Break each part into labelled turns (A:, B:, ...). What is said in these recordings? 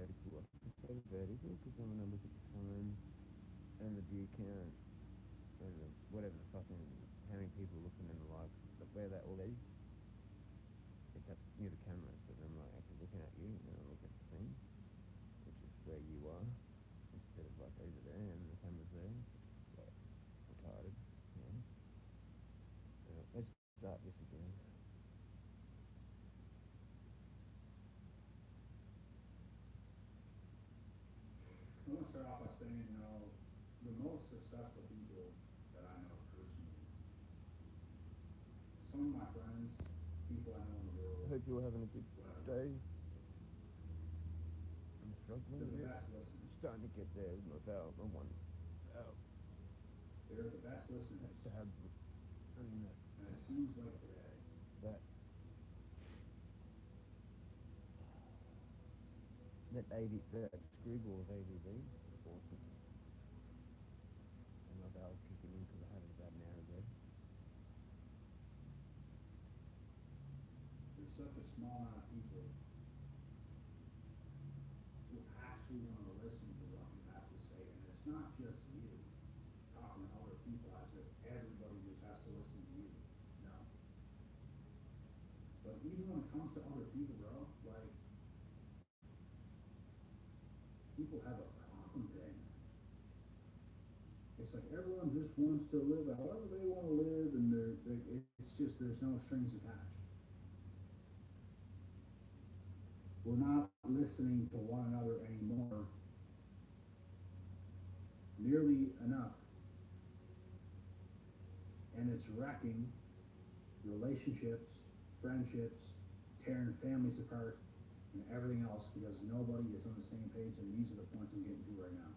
A: vertical. I prefer the vertical because then when I look at the time and the view count and whatever the fucking how many people looking in the live, where that all is, it's up near the camera. So then I'm like actually looking at you and then I look at the thing, which is where you are, instead of like over there and the camera's there. It's like retarded. You know? Let's start this again.
B: I want to start off by saying, the most successful people that I know personally, some of my friends, people I know in the world,
A: I hope you're having a good
B: whatever,
A: day. I'm struggling
B: they're
A: a
B: the
A: bit.
B: best listeners.
A: Starting to get there with my valve. I want valve.
B: They're the best listeners.
A: To have
B: And it seems like today,
A: that that screwball of ADV is awesome. And my valve kicking in because I had it about an hour ago.
B: there's such a small amount of people who actually want to listen to what you have to say. And it's not just you talking to other people as if everybody just has to listen to you. No. But even when it comes to other people, bro, like, people have a problem today. It's like everyone just wants to live however they want to live, and it's just there's no strings attached. We're not listening to one another anymore nearly enough, and it's wrecking relationships, friendships, tearing families apart, and everything else because nobody is on the same page, and these are the points I'm getting to right now.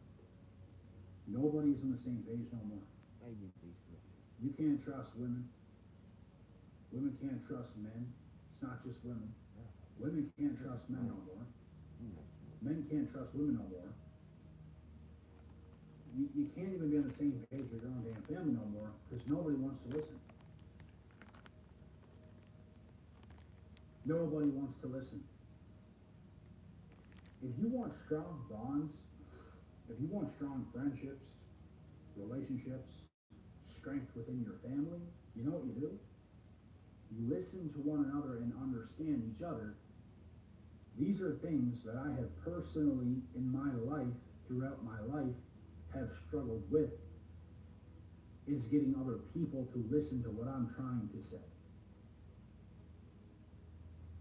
B: Nobody is on the same page no more. You can't trust women. Women can't trust men. It's not just women. Women can't trust men no more. Men can't trust women no more. You can't even be on the same page with your own damn family no more because nobody wants to listen. Nobody wants to listen. If you want strong bonds, if you want strong friendships, relationships, strength within your family, you know what you do? You listen to one another and understand each other. These are things that I have personally in my life, throughout my life, have struggled with, is getting other people to listen to what I'm trying to say.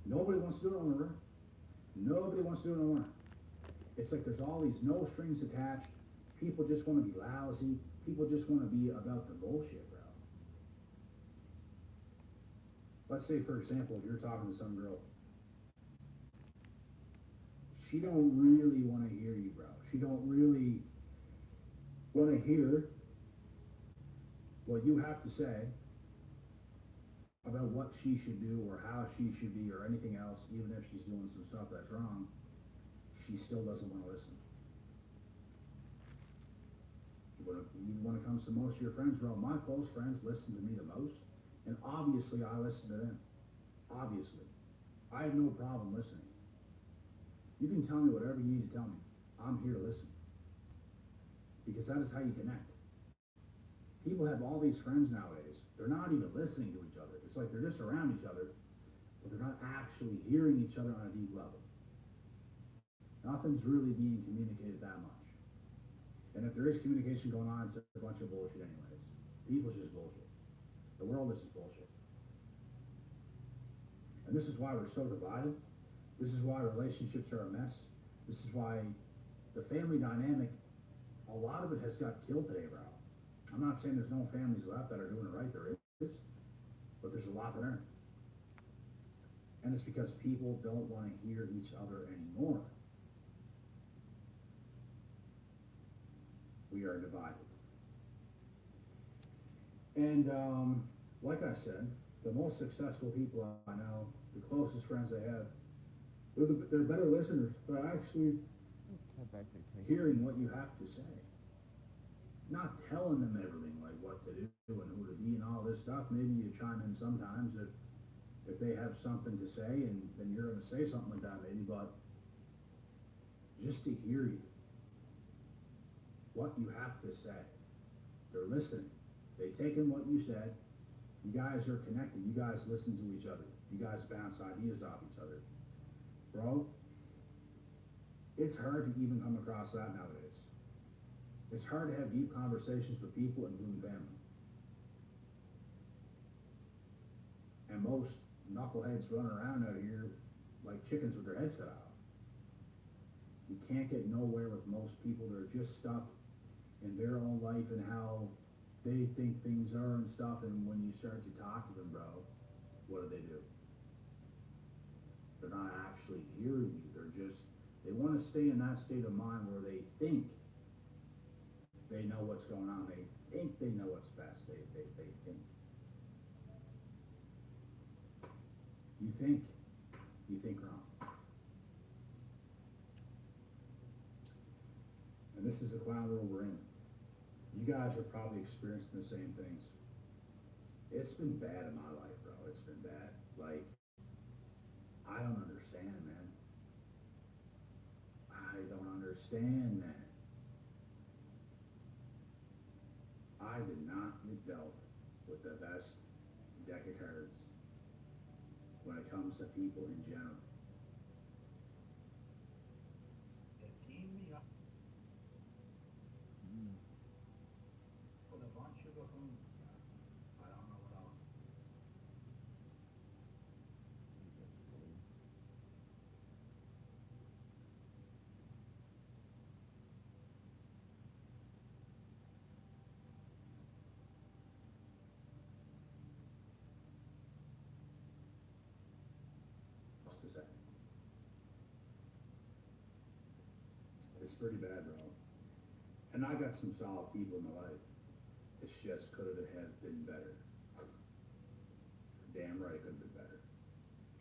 B: Nobody wants to do it no more. Nobody wants to do it no more. It's like there's all these no strings attached. People just want to be lousy. People just want to be about the bullshit, bro. Let's say, for example, if you're talking to some girl, she don't really want to hear you, bro. She don't really want to hear what you have to say about what she should do or how she should be or anything else, even if she's doing some stuff that's wrong. She still doesn't want to listen. Even when it comes to most of your friends, bro, my close friends listen to me the most, and obviously I listen to them. Obviously. I have no problem listening. You can tell me whatever you need to tell me. I'm here to listen. Because that is how you connect. People have all these friends nowadays. They're not even listening to each other. It's like they're just around each other, but they're not actually hearing each other on a deep level. Nothing's really being communicated that much. And if there is communication going on, it's a bunch of bullshit anyways. People's just bullshit. The world is just bullshit. And this is why we're so divided. This is why relationships are a mess. This is why the family dynamic, a lot of it has got killed today, bro. I'm not saying there's no families left that are doing it right. There is. But there's a lot that aren't. And it's because people don't want to hear each other anymore. We are divided. And like I said, the most successful people I know, the closest friends I have, they're better listeners. They're actually hearing what you have to say. Not telling them everything, like what to do and who to be and all this stuff. Maybe you chime in sometimes if they have something to say, and then you're going to say something like that maybe, but just to hear you, what you have to say. They're listening. They take in what you said. You guys are connected. You guys listen to each other. You guys bounce ideas off each other. Bro, it's hard to even come across that nowadays. It's hard to have deep conversations with people, including family. And most knuckleheads running around out here like chickens with their heads cut off. You can't get nowhere with most people. They're just stuck in their own life and how they think things are and stuff. And when you start to talk to them, bro, what do? They're not actually hearing you. They want to stay in that state of mind where they think they know what's going on. They think they know what's best. They think. You think wrong. And this is the clown world we're in. You guys are probably experiencing the same things. It's been bad in my life, bro. It's been bad. Like, I don't understand, man. I don't understand, man. I did not get dealt with the best deck of cards when it comes to people in general. With a bunch of them, I don't know what else. To say. It's pretty bad, bro. And I got some solid people in my life. It's just could have been better. Damn right it could have been better.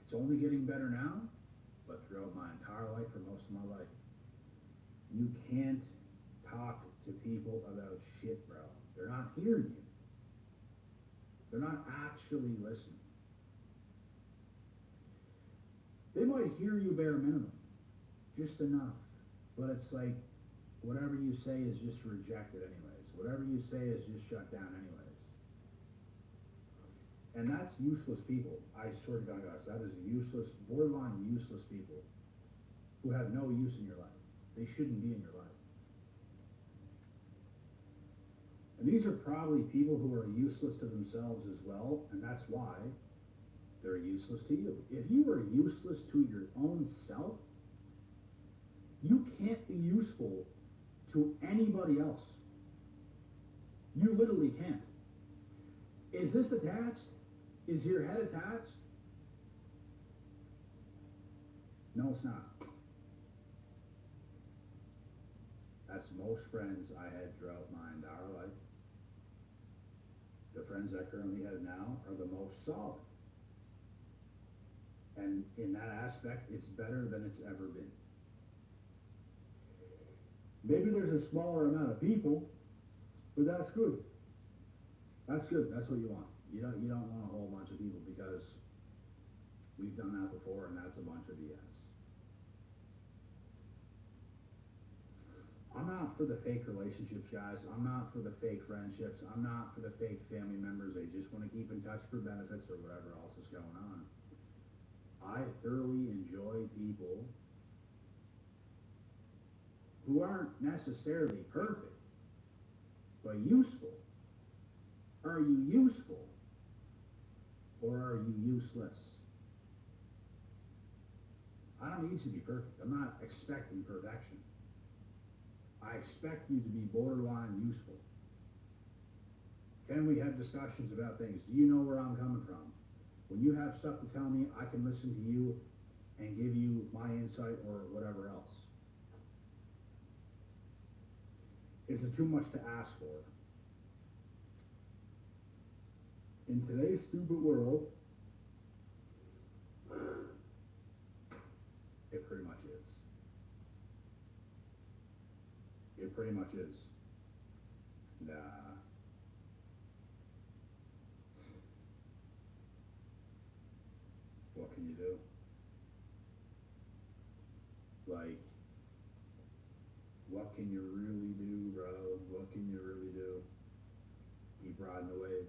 B: It's only getting better now, but throughout my entire life, for most of my life, you can't talk to people about shit, bro. They're not hearing you. They're not actually listening. They might hear you bare minimum, just enough. But it's like, whatever you say is just rejected anyways. Whatever you say is just shut down anyways. And that's useless people. I swear to God, guys, that is useless, borderline useless people who have no use in your life. They shouldn't be in your life. And these are probably people who are useless to themselves as well, and that's why they're useless to you. If you are useless to your own self, you can't be useful to anybody else. You literally can't. Is this attached? Is your head attached? No, it's not. That's most friends I had throughout my entire life. The friends I currently have now are the most solid. And in that aspect, it's better than it's ever been. Maybe there's a smaller amount of people, but that's good. That's good. That's what you want. You don't want a whole bunch of people, because we've done that before, and that's a bunch of BS. I'm not for the fake relationships, guys. I'm not for the fake friendships. I'm not for the fake family members. They just want to keep in touch for benefits or whatever else is going on. I thoroughly enjoy people who aren't necessarily perfect, but useful. Are you useful, or are you useless? I don't need you to be perfect. I'm not expecting perfection. I expect you to be borderline useful. Can we have discussions about things? Do you know where I'm coming from? When you have stuff to tell me, I can listen to you and give you my insight or whatever else. Is it too much to ask for? In today's stupid world, it pretty much is. It pretty much is. Nah. What can you do? Like, What can you really do, bro? What can you really do? Keep riding the wave.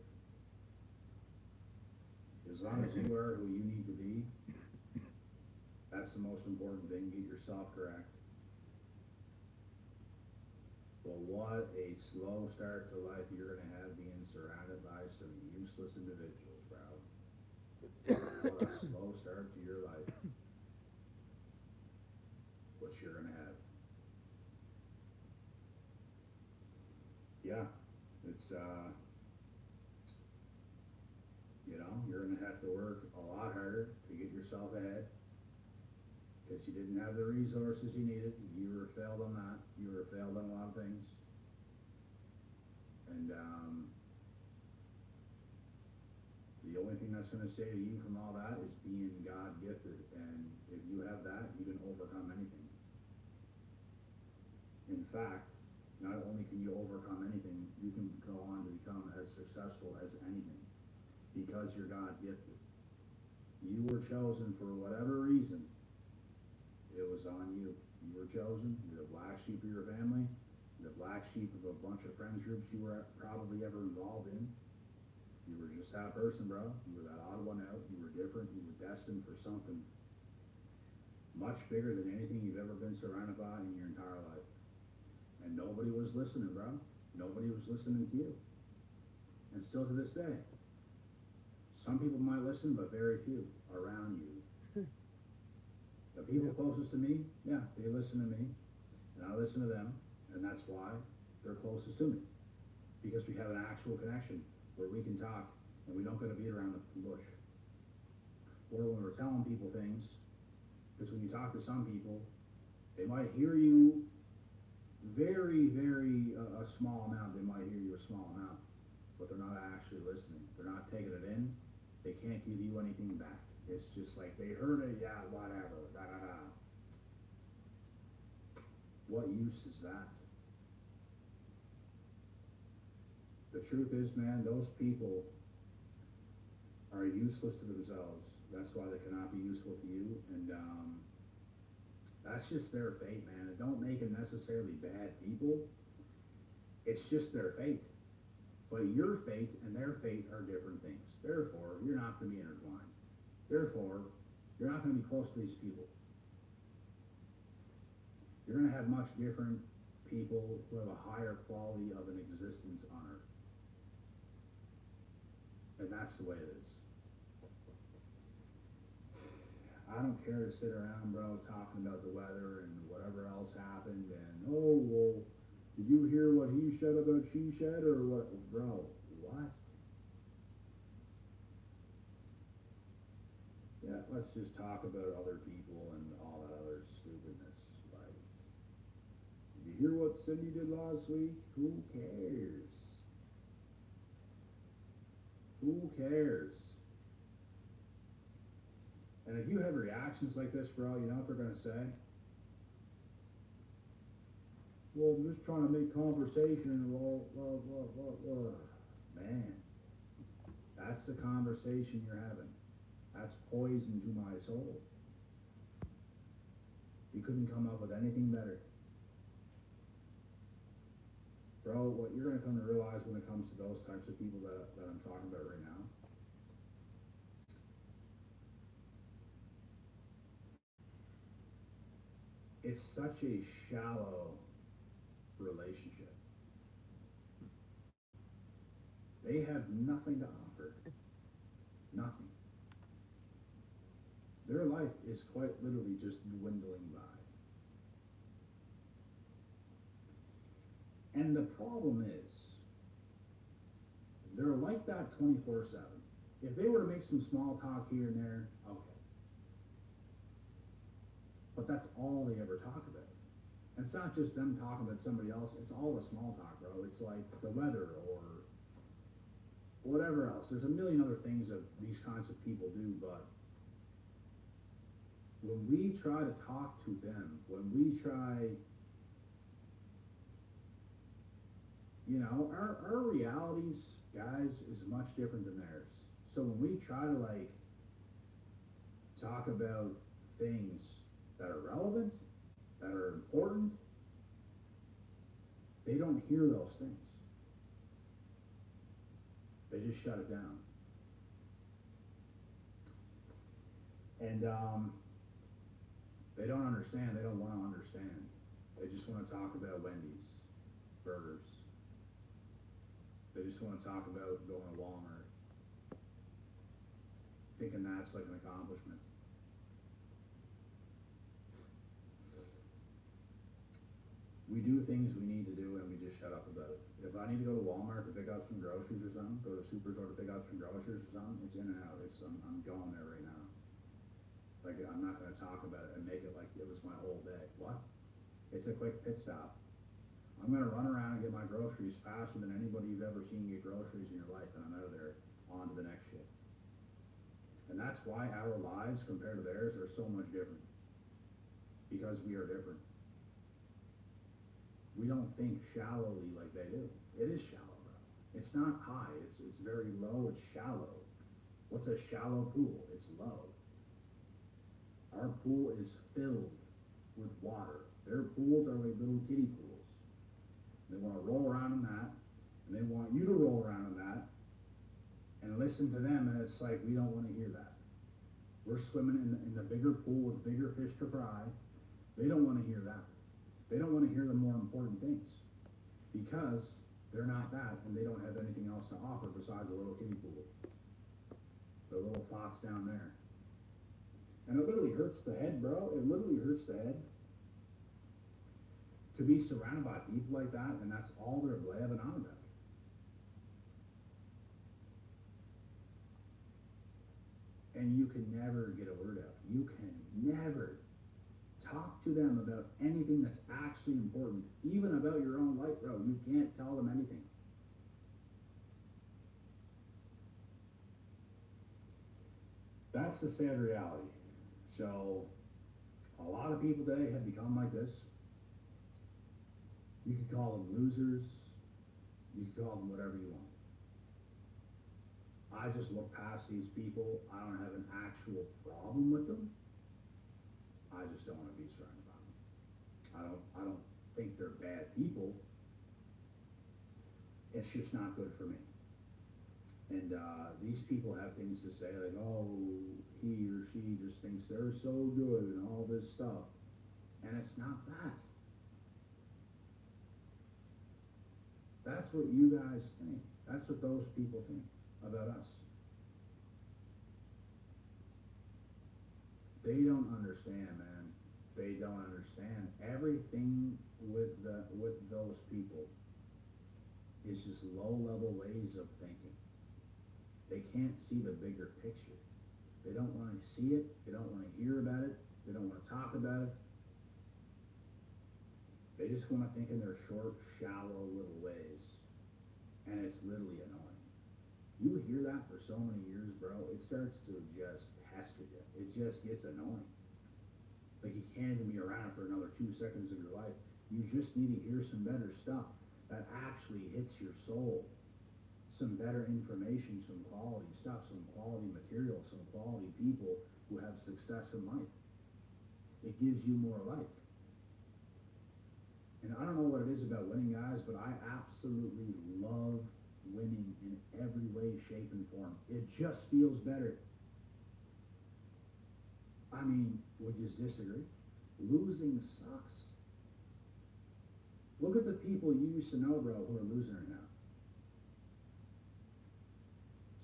B: As long as you are who you need to be, that's the most important thing. Get yourself correct. But what a slow start to life you're going to have being surrounded by some useless individuals, bro. What a slow start to your life. What you're going to have. Yeah, it's, you're going to have to work a lot harder to get yourself ahead because you didn't have the resources you needed. You were failed on that. You were failed on a lot of things. And the only thing that's going to say to you from all that is being God gifted. And if you have that, you can overcome anything. In fact, not only can you overcome anything, you can go on to become as successful as anything because you're God gifted. You were chosen for whatever reason. It was on you. You were chosen. You're the black sheep of your family. You're the black sheep of a bunch of friends groups you were probably ever involved in. You were just that person, bro. You were that odd one out. You were different. You were destined for something much bigger than anything you've ever been surrounded by in your entire life. And nobody was listening, bro. Nobody was listening to you. And still to this day. Some people might listen, but very few around you. The people closest to me, yeah, they listen to me, and I listen to them, and that's why they're closest to me. Because we have an actual connection where we can talk, and we don't got to beat around the bush. Or when we're telling people things, because when you talk to some people, they might hear you very, very, a small amount. They might hear you a small amount, but they're not actually listening. They're not taking it in. They can't give you anything back. It's just like they heard it, yeah, whatever, da da da. What use is that? The truth is, man, those people are useless to themselves. That's why they cannot be useful to you, and that's just their fate, man. It don't make them necessarily bad people. It's just their fate. But your fate and their fate are different things. Therefore, you're not going to be intertwined. Therefore, you're not going to be close to these people. You're going to have much different people who have a higher quality of an existence on earth. And that's the way it is. I don't care to sit around, bro, talking about the weather and whatever else happened and, oh, well, did you hear what he said about she said or what? Bro, what? Yeah, let's just talk about other people and all that other stupidness. Like, did you hear what Cindy did last week? Who cares? Who cares? And if you have reactions like this, bro, you know what they're going to say? Well, I'm just trying to make conversation. Well, man, that's the conversation you're having. That's poison to my soul. You couldn't come up with anything better. Bro, what you're going to come to realize when it comes to those types of people that I'm talking about right now, it's such a shallow relationship. They have nothing to offer. Nothing. Their life is quite literally just dwindling by. And the problem is, they're like that 24/7. If they were to make some small talk here and there, okay. But that's all they ever talk about. And it's not just them talking about somebody else, it's all the small talk, bro. It's like the weather or whatever else. There's a million other things that these kinds of people do, but when we try to talk to them, when we try, our realities, guys, is much different than theirs. So when we try to talk about things that are relevant, that are important, They don't hear those things. They just shut it down. And they don't understand. They don't want to understand. They just want to talk about Wendy's, burgers. They just want to talk about going to Walmart, thinking that's like an accomplishment. We do things we need to do and we just shut up about it. If I need to go to Walmart to pick up some groceries or something, go to Superstore to pick up some groceries or something, it's in and out. I'm going there right now. Like, I'm not going to talk about it and make it like it was my whole day. What? It's a quick pit stop. I'm going to run around and get my groceries faster than anybody you've ever seen get groceries in your life, and I'm out of there on to the next shit. And that's why our lives compared to theirs are so much different. Because we are different. We don't think shallowly like they do. It is shallow, bro. It's not high. It's very low. It's shallow. What's a shallow pool? It's low. Our pool is filled with water. Their pools are like little kiddie pools. They want to roll around in that, and they want you to roll around in that, and listen to them, and it's like, we don't want to hear that. We're swimming in the bigger pool with bigger fish to fry. They don't want to hear that. They don't want to hear the more important things, because they're not that, and they don't have anything else to offer besides a little kiddie pool. The little thoughts down there. And it literally hurts the head, bro. It literally hurts the head to be surrounded by people like that, and that's all they're blabbing on about. And you can never get a word out. You can never talk to them about anything that's actually important, even about your own life, bro. You can't tell them anything. That's the sad reality. So, a lot of people today have become like this. You could call them losers. You could call them whatever you want. I just look past these people. I don't have an actual problem with them. I just don't want to be surrounded by them. I don't think they're bad people. It's just not good for me. And these people have things to say like, oh, he or she just thinks they're so good and all this stuff. And it's not that. That's what you guys think. That's what those people think about us. They don't understand, man. They don't understand. Everything with those people is just low-level ways of thinking. They can't see the bigger picture. They don't want to see it. They don't want to hear about it. They don't want to talk about it. They just want to think in their short, shallow little ways. And it's literally annoying. You hear that for so many years, bro, it starts to just pester you. It just gets annoying. Like you can't even be around for another 2 seconds of your life. You just need to hear some better stuff that actually hits your soul. Some better information, some quality stuff, some quality material, some quality people who have success in life. It gives you more life. And I don't know what it is about winning, guys, but I absolutely love winning in every way, shape, and form. It just feels better. I mean, would you disagree? Losing sucks. Look at the people you used to know, bro, who are losing right now.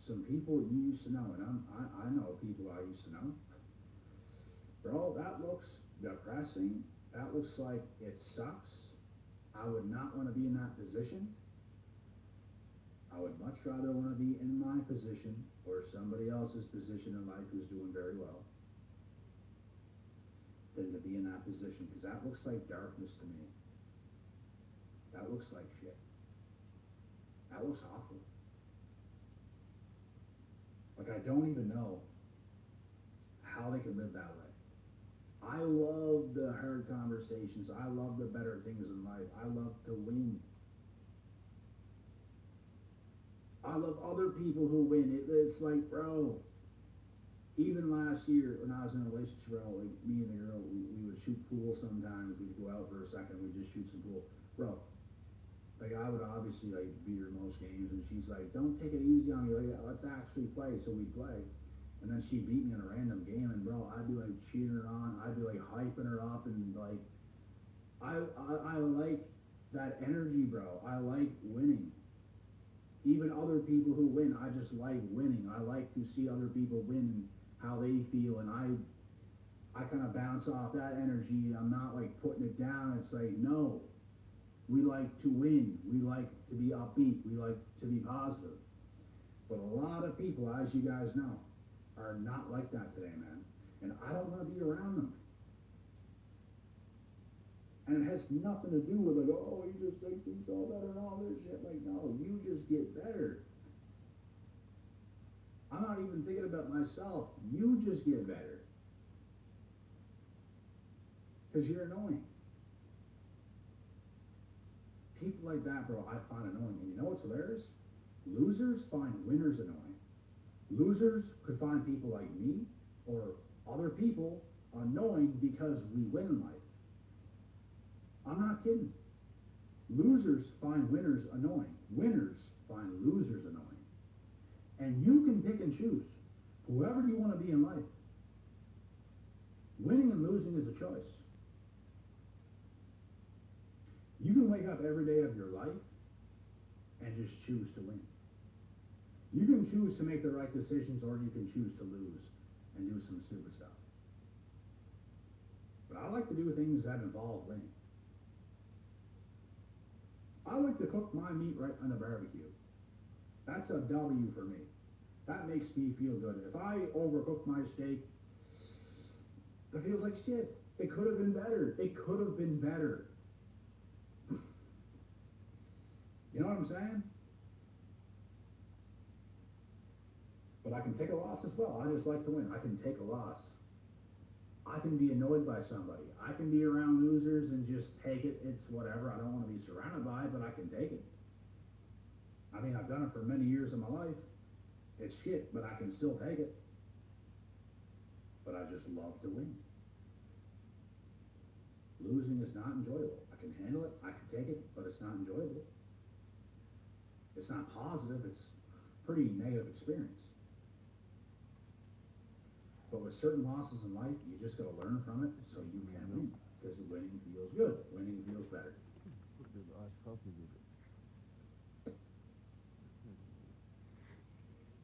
B: Some people you used to know, and I know people I used to know. Bro, that looks depressing. That looks like it sucks. I would not want to be in that position. I would much rather want to be in my position or somebody else's position in life who's doing very well than to be in that position, because that looks like darkness to me. That looks like shit. That looks awful. Like, I don't even know how they can live that way. I love the hard conversations. I love the better things in life. I love to win. I love other people who win. It's like, bro, even last year when I was in a relationship, bro, like me and the girl, we would shoot pool sometimes. We'd go out for a second. We'd just shoot some pool. Bro, Like, I would obviously, like, beat her most games, and she's like, don't take it easy on me, like, let's actually play, so we'd play. And then she'd beat me in a random game, and bro, I'd be like cheering her on, I'd be like hyping her up, and like, I like that energy, bro. I like winning. Even other people who win, I just like winning. I like to see other people win and how they feel, and I kind of bounce off that energy. I'm not like putting it down. It's like, no, we like to win. We like to be upbeat. We like to be positive. But a lot of people, as you guys know, are not like that today, man. And I don't want to be around them. And it has nothing to do with like, oh, he just thinks he's so better and all this shit. Like, no, you just get better. I'm not even thinking about myself. You just get better. Because you're annoying. People like that, bro, I find annoying. And you know what's hilarious? Losers find winners annoying. Losers could find people like me or other people annoying because we win in life. I'm not kidding. Losers find winners annoying. Winners find losers annoying. And you can pick and choose whoever you want to be in life. Winning and losing is a choice. You can wake up every day of your life and just choose to win. You can choose to make the right decisions, or you can choose to lose and do some stupid stuff. But I like to do things that involve winning. I like to cook my meat right on the barbecue. That's a W for me. That makes me feel good. If I overcook my steak, it feels like shit. It could have been better. It could have been better. You know what I'm saying? But I can take a loss as well. I just like to win. I can take a loss. I can be annoyed by somebody. I can be around losers and just take it. It's whatever. I don't want to be surrounded by it, but I can take it. I mean, I've done it for many years of my life. It's shit, but I can still take it. But I just love to win. Losing is not enjoyable. I can handle it. I can take it, but it's not enjoyable. It's not positive. It's a pretty negative experience. But with certain losses in life, you just got to learn from it so you can win. Because winning feels good. Winning feels better.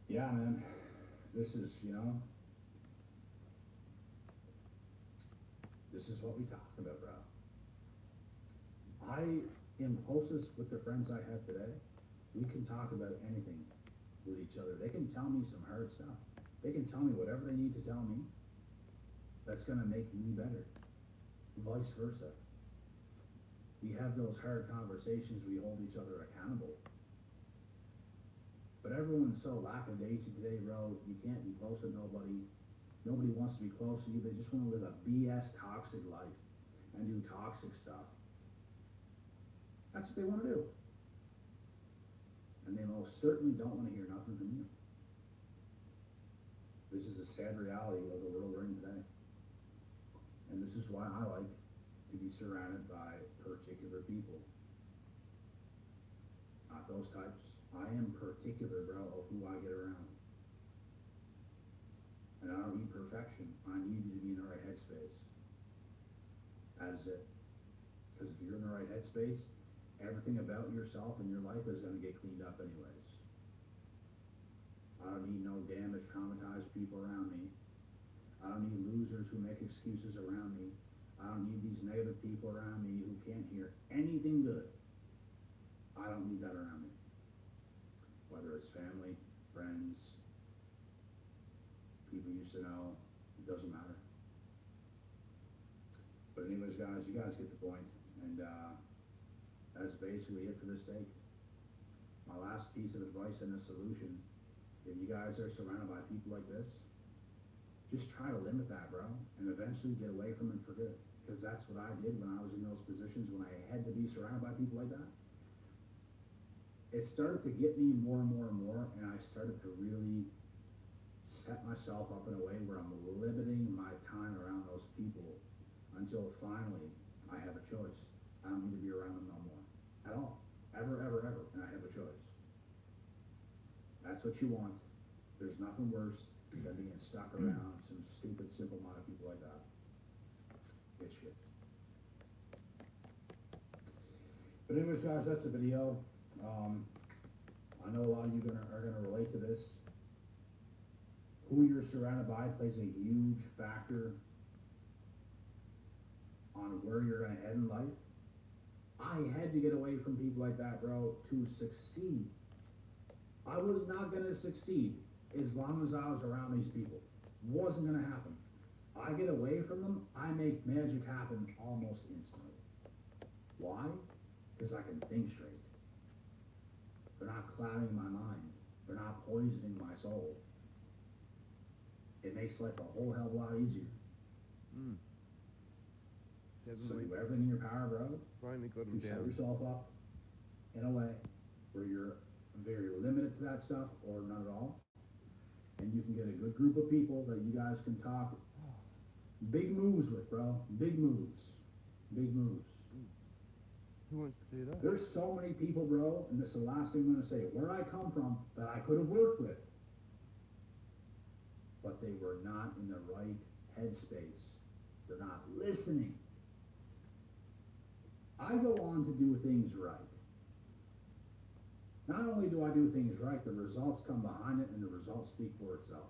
B: Yeah, man. This is, this is what we talk about, bro. I am closest with the friends I have today. We can talk about anything with each other. They can tell me some hard stuff. They can tell me whatever they need to tell me that's going to make me better. Vice versa. We have those hard conversations. We hold each other accountable. But everyone's so lackadaisy today, bro. You can't be close to nobody. Nobody wants to be close to you. They just want to live a BS toxic life and do toxic stuff. That's what they want to do. And they most certainly don't want to hear nothing from you. This is a sad reality of the world we're in today. And this is why I like to be surrounded by particular people. Not those types. I am particular, bro, of who I get around. And I don't need perfection. I need you to be in the right headspace. That is it. Because if you're in the right headspace, everything about yourself and your life is going to get cleaned up anyways. I don't need no damaged, traumatized people around me. I don't need losers who make excuses around me. I don't need these negative people around me who can't hear anything good. I don't need that around me. Whether it's family, friends, people you used to know, it doesn't matter. But anyways, guys, you guys get the point. And that's basically it for this take. My last piece of advice and a solution: if you guys are surrounded by people like this, just try to limit that, bro, and eventually get away from it for good. Because that's what I did when I was in those positions, when I had to be surrounded by people like that. It started to get me more and more and more, and I started to really set myself up in a way where I'm limiting my time around those people until finally I have a choice. I don't need to be around them no more. At all. ever, ever, ever, and I have a choice. That's what you want. There's nothing worse than being stuck around some stupid, simple-minded people like that. It's shit. But anyways, guys, that's the video. I know a lot of you are gonna relate to this. Who you're surrounded by plays a huge factor on where you're gonna head in life. I had to get away from people like that, bro, to succeed. I was not gonna succeed as long as I was around these people. Wasn't gonna happen. I get away from them, I make magic happen almost instantly. Why? Because I can think straight. They're not clouding my mind. They're not poisoning my soul. It makes life a whole hell of a lot easier. So do everything in your power, bro,
A: Finally got him
B: to set
A: down.
B: yourself up in a way where you're very limited to that stuff or not at all. And you can get a good group of people that you guys can talk big moves with, bro. Big moves. Big moves.
A: Who wants to do that?
B: There's so many people, bro, and this is the last thing I'm going to say, where I come from, that I could have worked with. But they were not in the right headspace. They're not listening. I go on to do things right. Not only do I do things right, the results come behind it, and the results speak for itself.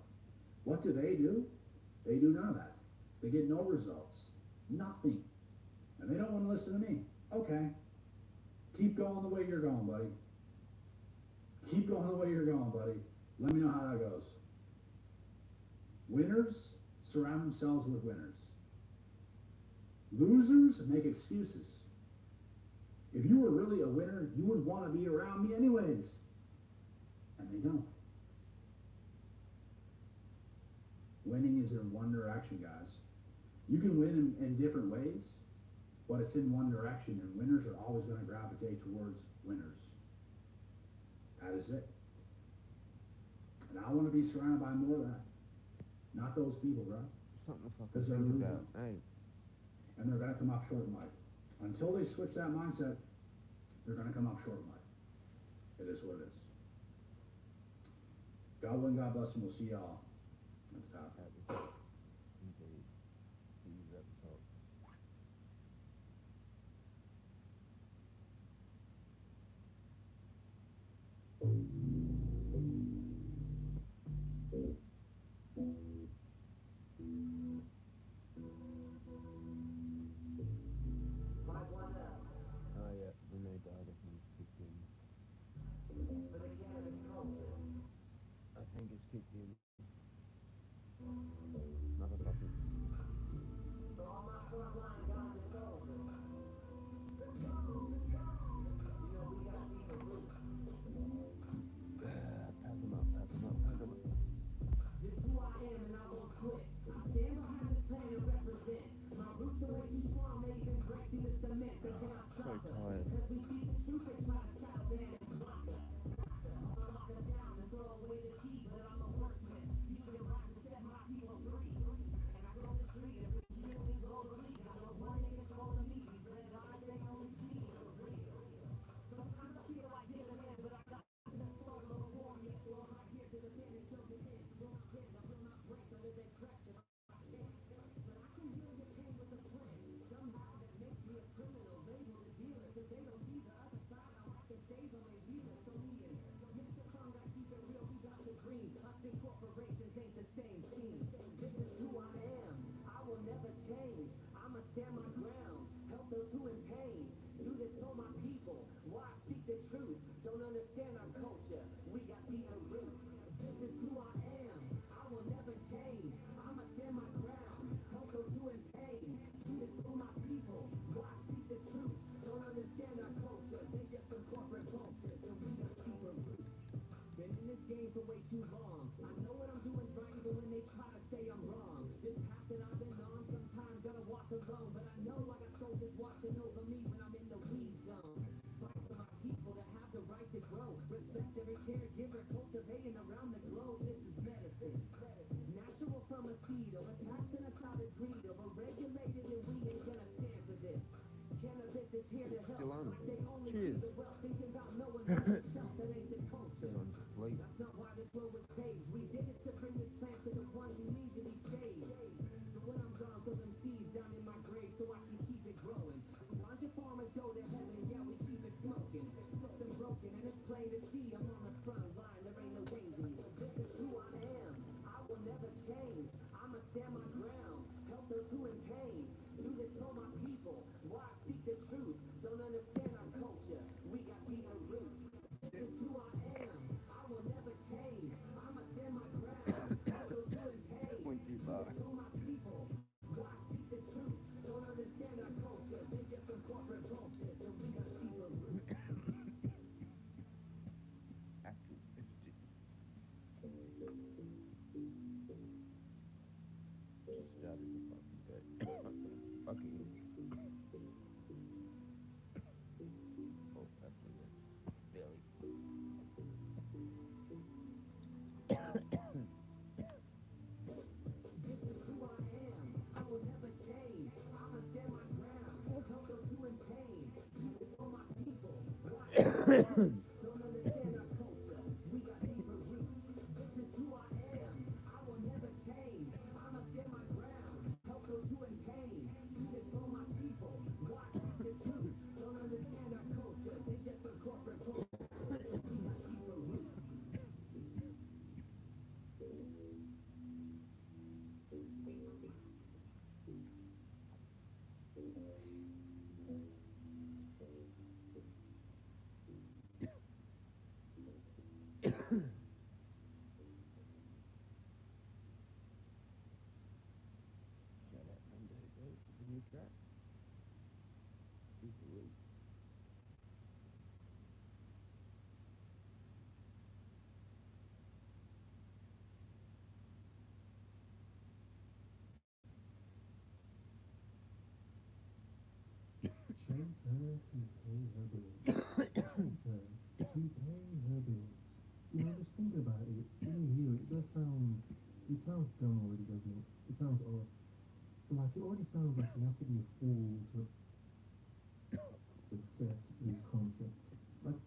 B: What do? They do none of that. They get no results. Nothing. And they don't want to listen to me. Okay. Keep going the way you're going, buddy. Keep going the way you're going, buddy. Let me know how that goes. Winners surround themselves with winners. Losers make excuses. If you were really a winner, you would want to be around me anyways. And they don't. Winning is in one direction, guys. You can win in different ways, but it's in one direction, and winners are always going to gravitate towards winners. That is it. And I want to be surrounded by more of that. Not those people, bro.
A: Something to
B: Because they're
A: fucking think
B: losing.
A: about. Hey,
B: And they're going to come up short in life. Until they switch that mindset, they're going to come up short in life. It is what it is. God willing, God bless, and we'll see y'all next time.
A: indeed. See you at the top. Oh yeah, when they died, I think it's kicked in. I think it's kicked in. Motherfuckers. Pack 'em up, pack 'em up, pack 'em up.
C: This who I am and I won't quit. I stand behind this plan and represent. My roots are way too strong, they even break through the cement. They cannot
A: So
C: stop us.
A: tired.
C: Because we speak the truth, they try to shadow ban and block us. Lock us down and throw away the key, but I'm a wordsmith. People your right to set my people free. And I go the street and we heal and go to lead. I know one in control of me. These red eyes, they only see for real. Sometimes I feel like giving in, but I got to struggle for me. So I'm right here to defend and till the end. So I'm dead, I will not break under their pressure. I can't. But I can heal your pain with a plan. Somehow that makes me a criminal, label the dealer. Cause they don't see the other side, how I can save them and be there. So me and Jezza Chronic, keep it real, we got the green. Us and corporations ain't the same team. This is who I am. I will never change. I'ma stand my ground. Help those who in pain. Do this for my people. Why speak the truth? Don't understand our culture. We got deeper roots. This is who I am. I will never change. I'ma stand my ground. Help those who in pain. Do this for my people. Why speak the truth? Don't understand our culture. They just some corporate vultures, and we got deeper roots. Been in this game for way too long. I know what I'm doing right even when they try to say I'm wrong. This path that I've been on, sometimes gotta walk alone. But I know I got soldiers watching over me when I'm in the weed zone. Fight for my people that have the right to grow. Respect every caregiver cultivating around the globe. This is medicine. Natural from a seed, overtaxing us out of greed, overregulated, and we ain't gonna stand for this. Cannabis is here to help.
A: Still on.
C: Like they only
A: Cheers.
C: see the wealth, thinking about no one but themselves. That ain't the culture.
A: Still on sleep.
C: That's not why this world was paved. We did it to bring this plant to the one who needs to be saved. So when I'm gone, throw them seeds down in my grave so I can keep it growing. A bunch of farmers go to heaven, yeah, we keep it smoking. System broken, and it's plain to see I'm on the front line. There ain't no changing. This is who I am. I will never change. I'ma stand my ground. Help those who in pain. Do this for my people. Why I speak the truth? Don't understand our culture. We got deeper roots. This is who I am. I will never change. I'ma stand my ground. Help those who in pain.
A: Went too
C: Do
A: far.
C: this for my people. Why I speak the truth? Don't understand our culture. They're just some corporate vultures, and we got deeper roots.
A: Actually, it's just started the fucking day. Fucking. Oh, actually, that's barely.
C: This is who I am. I will never change. I'ma stand my ground. Help those who in pain. Do this for my people. Why don't understand our culture. We got deeper roots. This is who I am. I will never change. I'ma stand my ground. Help those who in pain. Do this for my people. Why speak the truth? Don't understand our culture. They're just some corporate vultures. We got deeper roots.
A: Shout out Monday, though. It's a new track. Super weak.
D: Chase her to pay her bills. Chase her to pay her bills. You know, just think about it. When you hear it, it sounds dumb already, doesn't it? It sounds odd. Like, it already sounds like you have to be a fool to accept this concept. Like,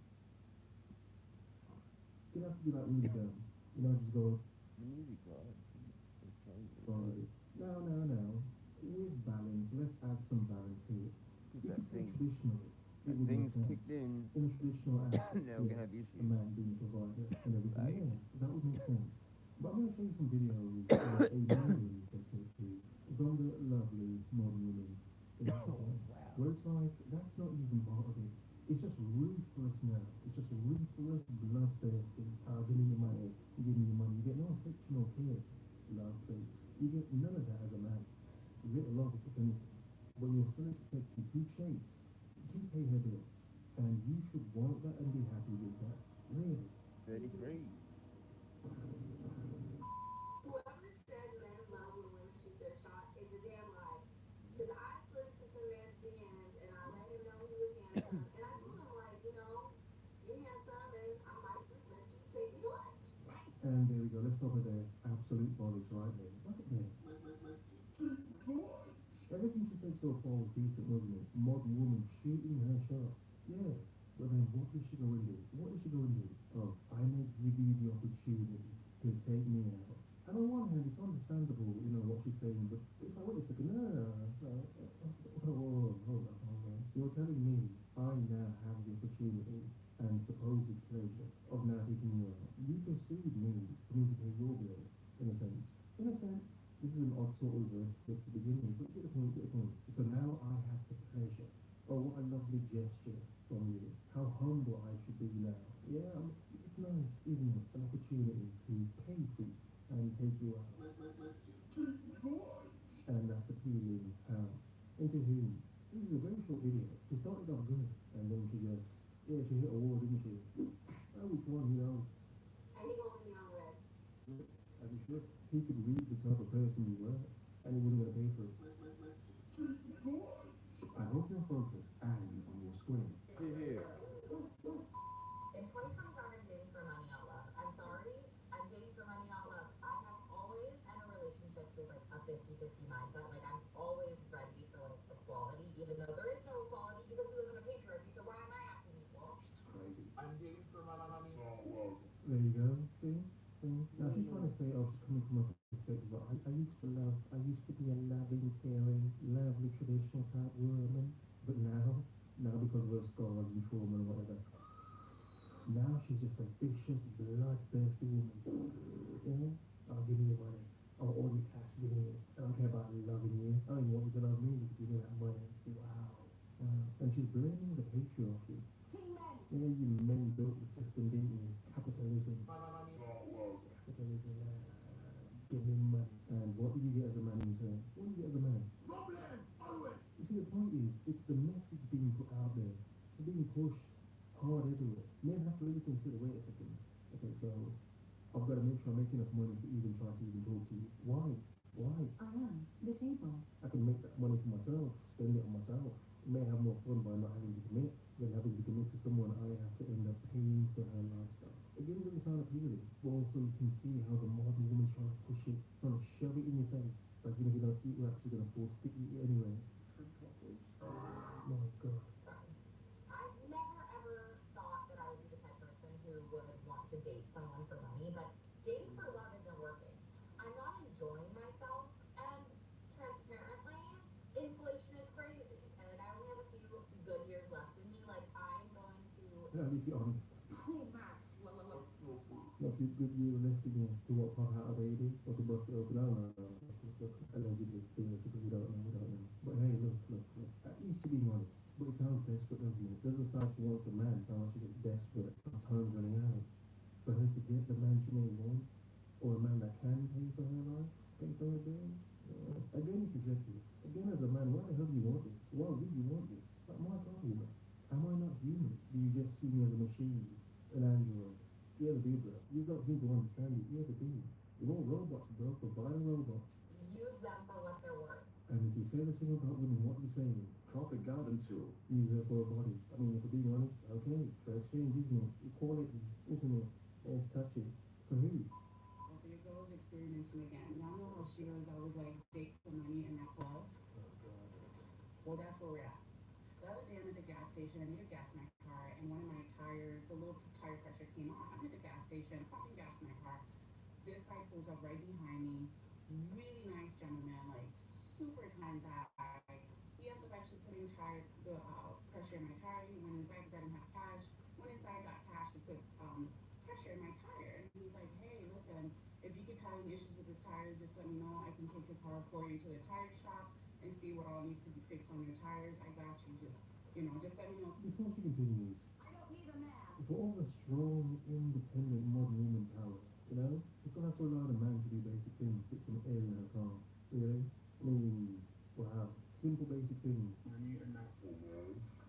D: you have to be like really dumb. You know, just go,
A: The music vibe is crazy.
D: right, no. With balance, let's add some balance to it. You
A: That
D: could say
A: thing,
D: traditionally, it
A: that
D: would make
A: thing's
D: sense.
A: kicked in.
D: In a traditional aspect,
A: Now we're gonna have
D: yes,
A: issues.
D: a man being provider and everything,
A: Right.
D: yeah, that would make sense. But I'm going to show you some videos of a movie perspective from the lovely modern women in Africa,
A: wow.
D: where it's like, that's not even part of it. It's just ruthless now. It's just ruthless, bloodthirsty. Give me your money, give me your money. You get no affection or care, love face. You get none of that as a man. You get a love, if anything. But you're still expected to chase, to pay her bills. And you should want that and be happy with that. Really.
A: 33.
E: Whoever said men love when women shoot their shot is a damn lie. Because I slid to some man's DMs and I let him know he was handsome. And I told him, like, you know, you're handsome and I might just let you take me to lunch.
D: And there we go. Let's stop it there. Absolute bollocks right there. Look at there. Everything she said so far was decent, wasn't it? Modern woman shooting her shot. Yeah. But then what is she going to do? What is she going to do? Oh, I may give you the opportunity to take me out. And on one hand, it's understandable, you know, what she's saying, but it's like, wait a second, no. Hold on. You're telling me I now have the opportunity and supposed pleasure of now taking you out. You pursued me for me to pay your bills, in a sense. In a sense, this is an odd sort of verse to begin with, but get the point. So now I have the pleasure. Oh, what a lovely gesture from you. How humble I should be now. Yeah, it's nice, isn't it? An opportunity to pay for you and take you out. And that's appealing how? Into whom? This is a very short video. She started off good, and then she just, she hit a wall, didn't she? Which one, who knows?
E: And he gonna leave me on red.
D: As he should. He could read the type of person you were, and he wasn't going to pay for it. I hope you're focused and on your screen.
A: Here.
E: In 2025, I'm dating for money, not love. I'm sorry, I'm dating for money, not love. I have always, and a relationship with like a 50-50 mindset. Like, I'm always ready for like equality, even though there is no equality
D: childhood trauma or whatever. Now she's just a vicious, bloodthirsty woman. Yeah? I'll give you your money. I'll all your cash, give me it. I don't care about loving you. I don't even want you to love me, just give me that money. Wow. Wow. And she's blaming the patriarchy. Yeah, you men built the system, didn't you? Capitalism. Capitalism. Give me money. And what did you get as a man in return? What did you get as a man? You see, the point is, it's the message being put out there. It's being pushed hard everywhere. Men have to really consider, wait a second. Okay, so I've got to make sure I make enough money to even try to even talk to you. Why? Why?
F: I am the table.
D: I can make that money for myself, spend it on myself. May have more fun by not having to commit than having to commit to someone I have to end up paying for her lifestyle. Again, it doesn't sound appealing, but also you can see how the modern woman's trying to push it, trying to shove it in your face. It's like, you know, if you don't eat, we're actually going to force to eat it anyway. My God.
E: I've never ever thought that I would be the type of person who would want to date someone for money, but dating for love isn't working. I'm not enjoying myself, and transparently, inflation is crazy, and I only have a few good years left in me. Like, I'm going to.
D: Yeah, at least you're honest.
C: Cool Max.
D: Not a good year left in you to what pop out a baby or to bust it open. I don't know. Look, allegedly, theoretically, we don't know. But hey, look. At least you're being honest. But it sounds desperate, doesn't it? It doesn't sound she wants a man, it sounds like she's just desperate. Her time's running out. For her to get the man she may want, or a man that can pay for her life, pay for her bills. Again, it's deceptive. Again, as a man, why the hell do you want this? Why would you want this? Like, my God, woman, am I not human? Do you just see me as a machine, an android? You're the big bro. You don't seem to understand it. You're the big. You want robots, bro, for buying robots.
E: Use them for what they're worth.
D: And if you say the same about women, what are you saying?
B: Profit garden tool.
D: Use her for a body. I mean, if we're being honest, okay, fair exchange, isn't it? Equality, isn't it? Let's touch it. For who?
G: So your girl's experimenting again. Y'all know how she was always like date for money and that's love? Well, that's where we're at. The other day I'm at the gas station, I needed gas in my car, and one of my tires, the little tire pressure came on. I'm at the gas station, pumping gas in my car. This guy pulls up right behind me. Really nice gentleman, like super kind guy. He ends up actually putting pressure in my tire. He went inside because I didn't have cash. Went inside, got cash to put pressure in my tire. And he's like, hey, listen, if you keep having issues with this tire, just let me know. I can take your car for you to the tire shop and see what all needs to be fixed on your tires. I got you. Just let me know.
D: Before she continues,
C: I don't need a man.
D: for all the strong, independent, modern woman power, you know, she still has to allow the man to do basic things, put some air in her car. Really? I mean, wow. Simple basic things.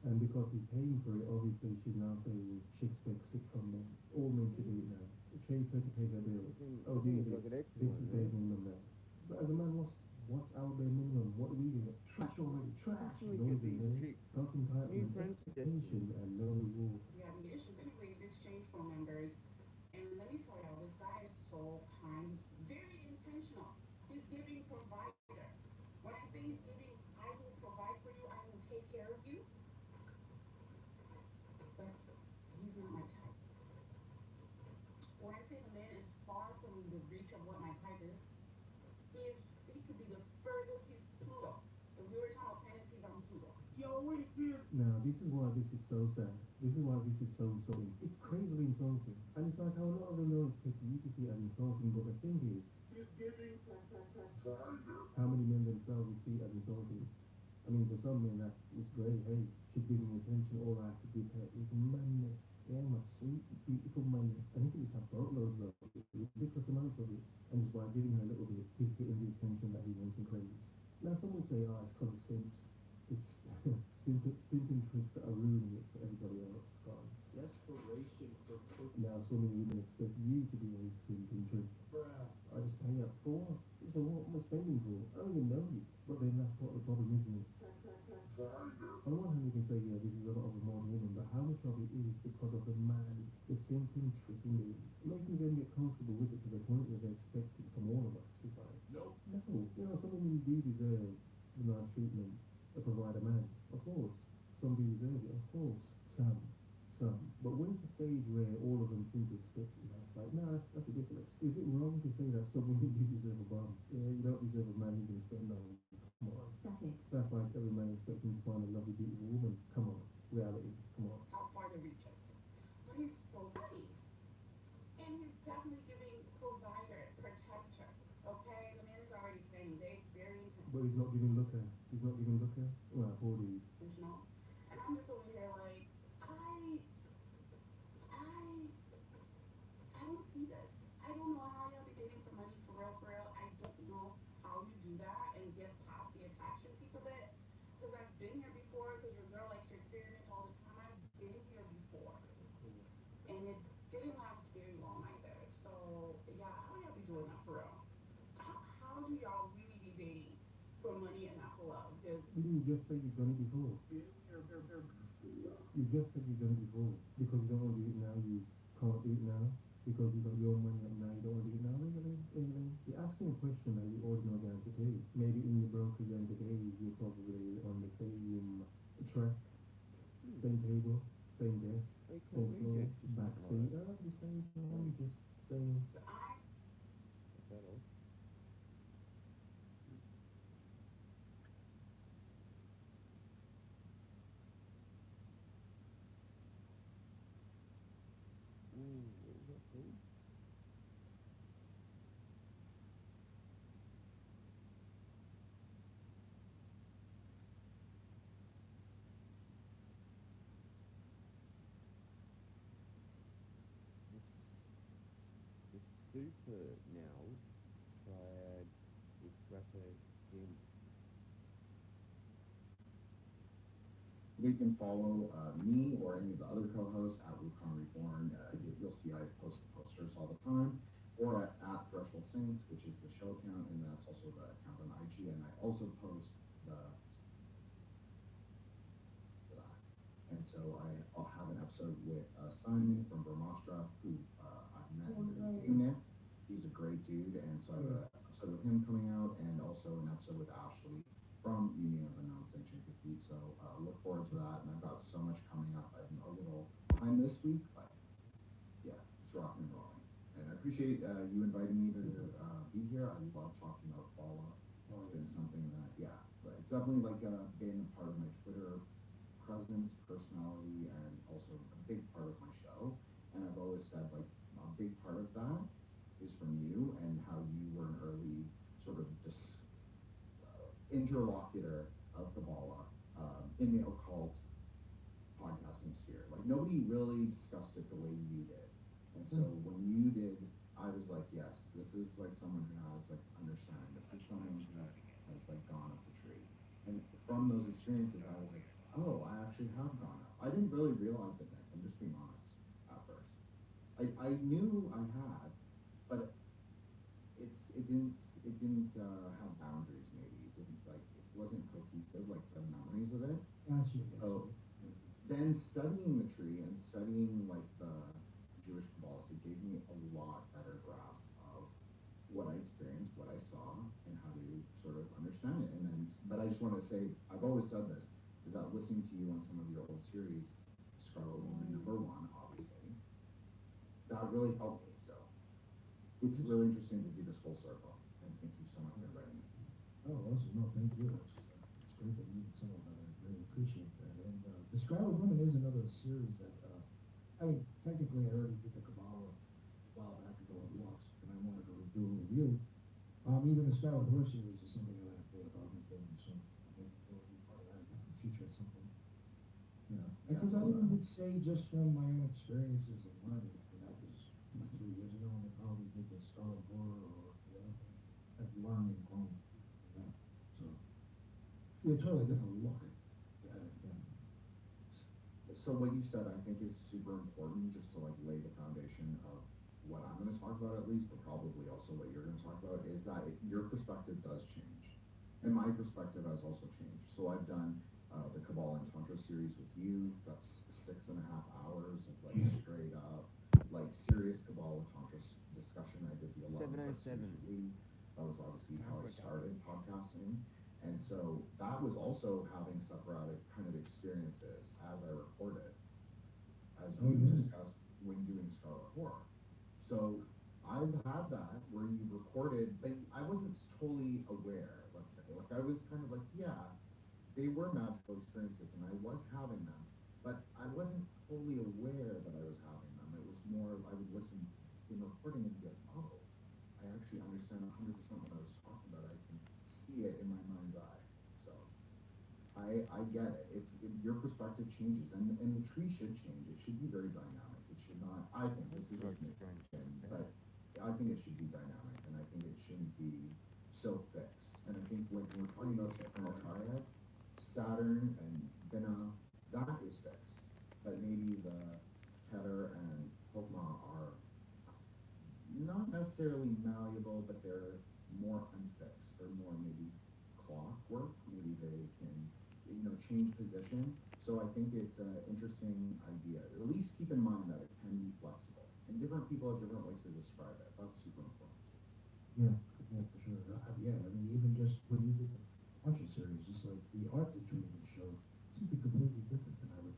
D: And because he's paying for it, obviously she's now saying she expects it from men. All men should do it now. Chase her to pay her bills. Oh, do this. This is bare minimum now. But as a man, what's our bare minimum? What do we get? Trash already. Trash. Noisy, self-entitlement, expectation, and no reward.
G: We having issues anyways. We exchanged phone numbers. And let me tell y'all, this guy is so kind. He's very intentional. He's giving provider. When I say he's giving, I will provide for you, I will take care of you. But he's not my type. When I say the man is far from the reach of what my type is, he could be the furthest, he's Pluto. If we were talking about planets, he's on Pluto.
D: Now, this is why this is so sad. This is why this is so insulting. It's crazily insulting. And it's like how a lot of them don't expect you to see it as insulting, but the thing is, how many men themselves would see it as insulting? I mean, for some men, it's great. Hey, she's giving me attention. All I have to give her is money. Yeah, my sweet, beautiful money. And he can just have boatloads of it, ridiculous amounts of it. And just by giving her a little bit, he's getting the attention that he wants and craves. Now, some would say, oh, it's because of simps. It's simping tricks that are ruining it for everybody else, guys.
B: Desperation for cooking.
D: Now, so many women expect you to be a simping trick. I just pay up for what? It's for what am I spending for? I don't even know you. But then that's what the problem, isn't it? On the one hand, you can say, yeah, this is a lot of a modern woman, but how much of it is because of the man, the simping, tricking, making them get comfortable with it to the point where they expect it from all of us? It's like, no. You know, some women do deserve the nice treatment, a provider man, of course. Some do deserve it, of course. Some. But when it's a stage where all of them seem to expect it, it's like, no, that's ridiculous. Is it wrong to say that some women do deserve a bum? Yeah, you don't deserve a man you can spend on. Come on.
F: Stop it.
D: That's like every man expecting to find a lovely, beautiful woman. Come on. Reality. Come on.
G: Top
D: But he's not giving Looker. He's not giving Looker. Well, Hordy.
G: intentional. And I'm just over here like, I I don't see this. I don't know how y'all be dating for money for real, for real. I don't know how you do that and get past the attraction piece of it. Because I've been here before, because your girl likes to experiment all the time. I've been here before. And it didn't last very long either. So, yeah, how y'all be doing that for real? How do y'all really be dating for money and not for love? Because
D: You just said you've done it before. You just said you've done it before. Because you don't want to do it now, you can't do it now. Because you got your money up now, you don't want to do it now. Really. You're asking a question that you already know the answer to. Maybe in your broker younger days, you're probably on the same track, same table, same desk,
A: They call
D: same floor,
A: rejects or
D: back
A: something
D: seat.
A: like
D: The same thing, just same.
G: I
A: Is that all? What is that called? The super now triad with rapper Jim.
F: You can follow me or any of the other co-hosts at Wukong Reborn. You'll see I post the posters all the time, or at Threshold Saints, which is the show account, and that's also the account on IG. And I also post the and so I'll have an episode with Simon from Vermostra, who I met in the beginning. He's a great dude, and so I have an episode with him coming out, and also an episode with Ashley from Union of the Non-Sanctioned Defeat. So look forward to that, and I've got so much coming up. I'm a little behind this week, but yeah, it's rocking and rolling. And I appreciate you inviting me to be here. I love talking about Fallout. It's been something that, yeah, it's definitely like been a part of my Twitter presence, personality, and also a big part of my show. And I've always said, like, a big part of that is from you and how you were an early sort of interlocutor of Kabbalah in the occult podcasting sphere. Like, nobody really discussed it the way you did. And so when you did, I was like, yes, this is like someone who has like understanding. This is someone who has like gone up the tree. And from those experiences, I was like, oh, I actually have gone up. I didn't really realize it, Nick. I'm just being honest at first. I knew I had, but it didn't have boundaries. Maybe it didn't like it wasn't cohesive like the memories of it. So then studying the tree and studying like the Jewish Kabbalists, it gave me a lot better grasp of what I experienced, what I saw, and how to sort of understand it. And then, but I just want to say, I've always said this, is that listening to you on some of your old series, Scarlet Woman #1, obviously, that really helped me. So it's really interesting to do this full circle. And thank you so much for inviting me.
B: Oh, awesome. No, thank you. It's great that you and some of that. I really appreciate that. And The Scarlet Woman is another series that, I mean, technically I already did the Kabbalah a while back ago at Lux, and I wanted to do a review. Even the Scarlet Horse series is something that I thought about doing, so I'm looking forward to be part of that in the future at some point. You know, because I would say just from my own experiences in London, and that was 3 years ago, when I probably did the Scarlet Horror or the other thing, I've learned and grown from that. So, yeah, totally different look at it. Yeah.
F: So what you said, I think, is super important, just to like lay the foundation of what I'm going to talk about, at least, but probably also what you're going to talk about, is that your perspective does change, and my perspective has also changed. So I've done the Kabbalah and Tantra series with you. That's 6.5 hours of like straight up, like serious Kabbalah Tantra discussion. I did the 11 part series with Lee. That was obviously how I started podcasting. And so that was also having separated kind of experiences as I recorded, as you discussed when doing Scarlet Horror. So I've had that where you recorded, but I wasn't totally aware, let's say. Like I was kind of like, yeah, they were magical experiences and I was having them, but I wasn't fully aware that I was having them. It was more, I would listen in recording and be like, oh, I actually understand 100% what I was talking about. I can see it in my mind's I get it. Your perspective changes, and the tree should change. It should be very dynamic. It should not. I think this is just me, but I think it should be dynamic, and I think it shouldn't be so fixed. And I think when we're talking about the eternal triad, Saturn and Vina, that is fixed. But maybe the Keter and Hokmah are not necessarily malleable, but they're more unfixed. They're more maybe clockwork. Maybe they can, change position. So I think it's an interesting idea. At least keep in mind that it can be flexible. And different people have different ways to describe it. That's super important.
B: Yeah, yeah, for sure. Yeah, I mean, even just when you did the Puncher series, just like the art that you even showed, something completely different than I would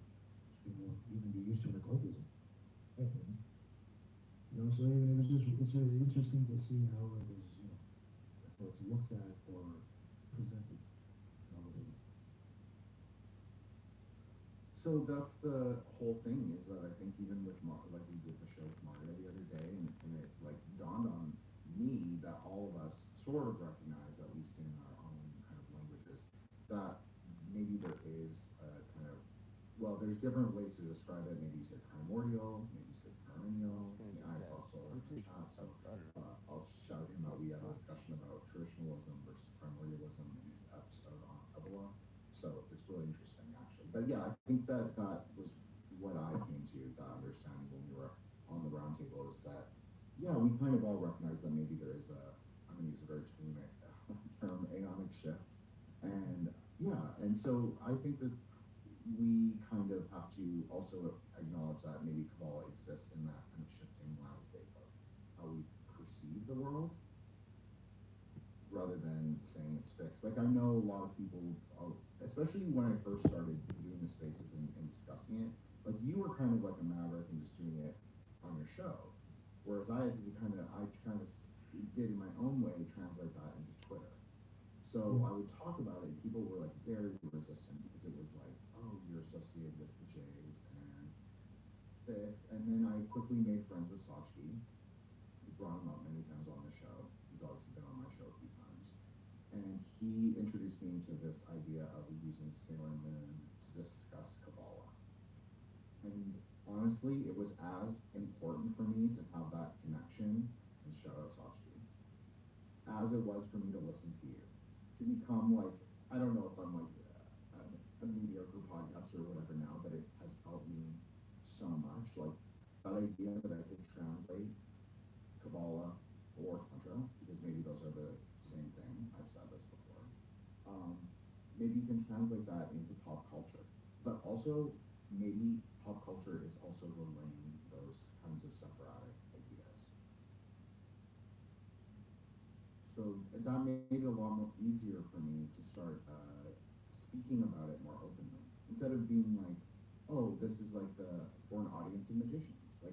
B: even be used to in occultism. So it was just, it's really interesting to see how it was, how it's looked at or presented nowadays.
F: So that's the whole thing, is that I think even with like we did the show with Marta the other day, and it like dawned on me that all of us sort of recognize, at least in our own kind of languages, that maybe there is a kind of, well, there's different ways to describe it. Maybe you said primordial, maybe you said perennial. I saw Solar in the chat, so I'll shout him out. We had a discussion about traditionalism versus primordialism in his episode on Kabbalah. So it's really interesting, actually. But yeah, I think that was what I came to, that understanding when we were on the roundtable, is that, yeah, we kind of all recognize that maybe there is I'm going to use a very Tolimic term, aeonic shift. And yeah, and so I think that we kind of have to also acknowledge that maybe Kabbalah exists in that kind of shifting landscape of how we perceive the world, rather than saying it's fixed. Like, I know a lot of people, especially when I first started doing the spaces and discussing it, like, you were kind of like a maverick and just doing it on your show, whereas I kind of did in my own way translate that into Twitter. So I would talk about it, and people were like very resistant, because it was like, oh, you're associated with the Jays and this. And then I quickly made friends with Sachki. We brought him up many times on the show. He's obviously been on my show a few times. And he introduced me to this idea of using Sailor Moon to discuss Kabbalah. And honestly, it was as important for me to have that connection, and shout out Sachki, as it was for me to listen to you. To become like, I don't know if I'm like a mediocre podcaster or whatever now, but it has helped me so much. Like, that idea that I could translate Kabbalah or Tantra, because maybe those are the same thing. I've said this before. Maybe you can translate that into pop culture, but also maybe pop culture is also relaying those kinds of Sephardic ideas. So that made it a lot more easier for me to start speaking about it more openly, instead of being like, oh, this is like for an audience of magicians. Like,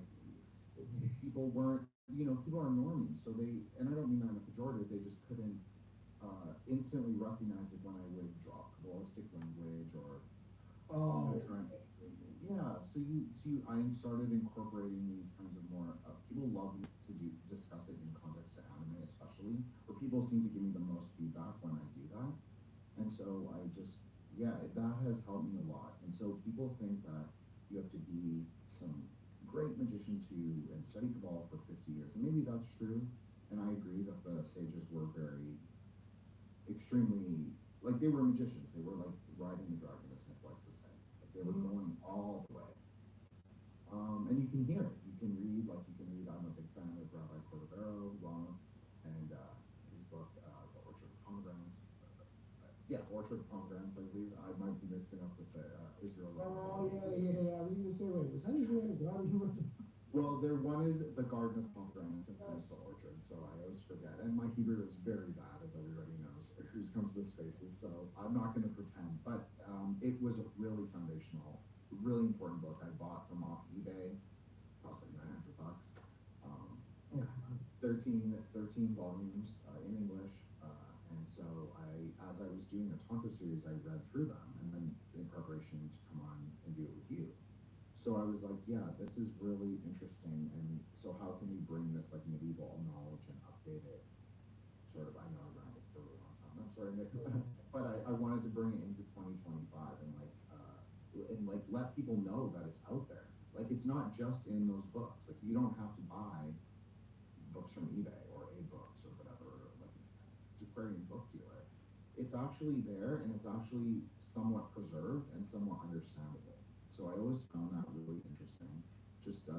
F: people weren't, people are normies, so and I don't mean that in a pejorative, they just couldn't instantly recognize it when I would drop Kabbalistic language or yeah. I started incorporating these kinds of more. People love to discuss it in context to anime, especially, where people seem to give me the most feedback when I do that. And so that has helped me a lot. And so people think that you have to be some great magician and study Kabbalah for 50 years. And maybe that's true. And I agree that the sages were extremely, like, they were magicians. They were like riding the dragon, as Nick likes to say. Like, they were going all the way. And you can hear it. You can read. I'm a big fan of Rabbi Cordovero, Ron, and his book, The Orchard of Pomegranates. Orchard of Pomegranates, I believe. I might be mixing up with the Israel.
B: Oh, yeah. I was going to say, wait, was that Israel?
F: Well, one is the Garden of Pomegranates, and one is the Orchard, so I always forget. And my Hebrew is very bad, as everybody knows, who's come to the spaces, so I'm not going to pretend. But it was a really foundational, really important book I bought from off eBay. Cost like $900. 13 volumes in English. And so as I was doing a Tantra series, I read through them, and then in preparation to come on and do it with you. So I was like, yeah, this is really interesting, and so how can we bring this like medieval knowledge and update it? Sort of, I know I ran it for a really long time. I'm sorry, Nick. but I wanted to bring it into 2025 and like let people know that it's out there. Like it's not just in those books. Like you don't have to buy books from eBay or A Books or whatever, like Aquarian book dealer. It's actually there and it's actually somewhat preserved and somewhat understandable. So I always found that really interesting. Just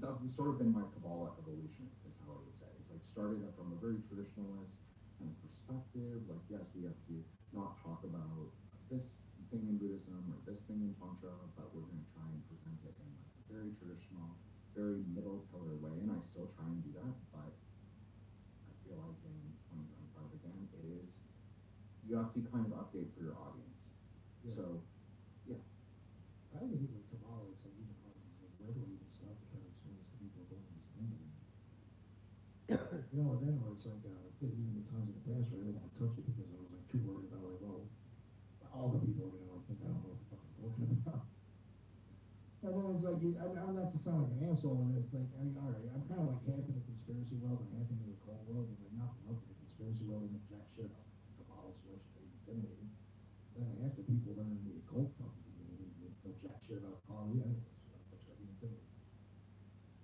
F: that's sort of been my Kabbalah evolution, is how I would say. It's like started up from a very traditionalist kind of perspective. Like yes, we have to not talk about this thing in Buddhism or this thing in Tantra, but we're going to try and present it in like a very traditional, very middle pillar way, and I still try and do that, but I realize in 2025 again, it is, you have to kind of update for your audience.
D: Yeah.
F: So, yeah.
D: I think with Kabbalah, it's like even hard to say, where do I even start to try to explain this to people who don't understand it? You know, and then where it's like, there's even been times in the past where I didn't want to touch it because I was like too worried about like, well, all the people are gonna like think I don't know what the fuck I'm talking about. And then it's like, I'm not to sound like an asshole, and it's like, I mean, all right, I'm kind of like half in the conspiracy world and half in the occult world, and like nothing else in the conspiracy world and jack shit about Kabbalah, so much they intimidating. Then half the people that are in the occult fucking community, they know jack shit about Kabbalah anyway, so that's why I be intimidated.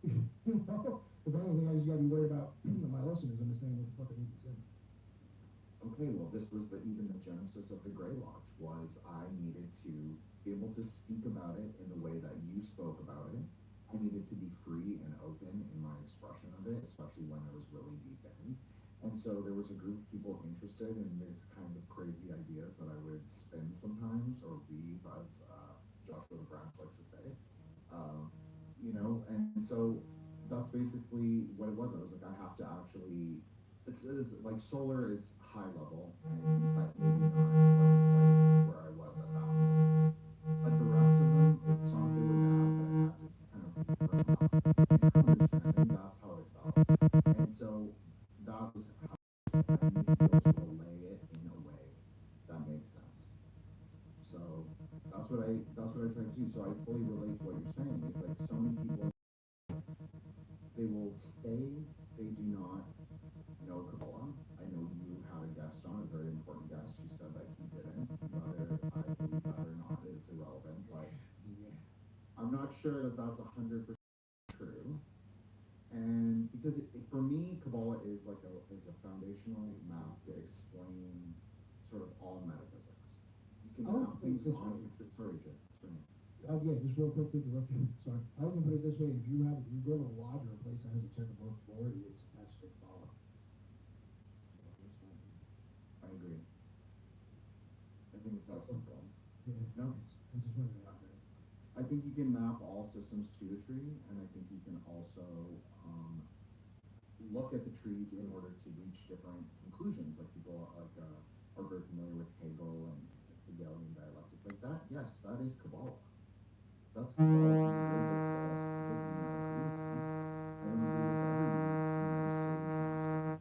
D: You know? If anything, I just gotta be worried about my listeners understanding what the fuck I need to say.
F: Okay, well, this was even the genesis of the Grey Lodge, was I needed to be able to speak about it in the way that you spoke about it. I needed to be free and open in my expression of it, especially when I was really deep in. And so there was a group of people interested in these kinds of crazy ideas that I would spin sometimes, or weave, as Joshua the Branch likes to say. You know, and so that's basically what it was. I was like, I have to actually, it's like solar is high level, and but maybe not, wasn't quite where I was at that moment. But the rest of them, it's not they were bad, but I had to kind of bring them up in understanding. That's how I felt. And so that was how I need to be able to relay it in a way that makes sense. So that's what I try to do. So I fully relate to what you're saying. It's like so many people, they will say they do not know Kabbalah. I know you had a guest on, a very important guest, who said that he didn't. Whether I believe that or not is irrelevant, but I'm not sure that that's 100% true. And because for me, Kabbalah is like a foundational map to explain sort of all metaphysics. You can map things onto, sorry, Jay, sorry.
D: Yeah, just real quick to interrupt you. Sorry. I would put it this way: if you go to a lodge or a place that has a checkerboard floor, it's attached to Kabbalah. So that's fine.
F: I agree. I think it's that simple.
D: Yeah.
F: No.
D: I just wanted to add that.
F: I think you can map all systems to the tree, and I think you can also look at the tree in order to reach different conclusions. Like people are very familiar with Hegel and Hegelian dialectic like that. Yes, that is Kabbalah. That's Kabbalah is a very good philosophy. Doesn't mean I agree with it. I don't agree with every sage master,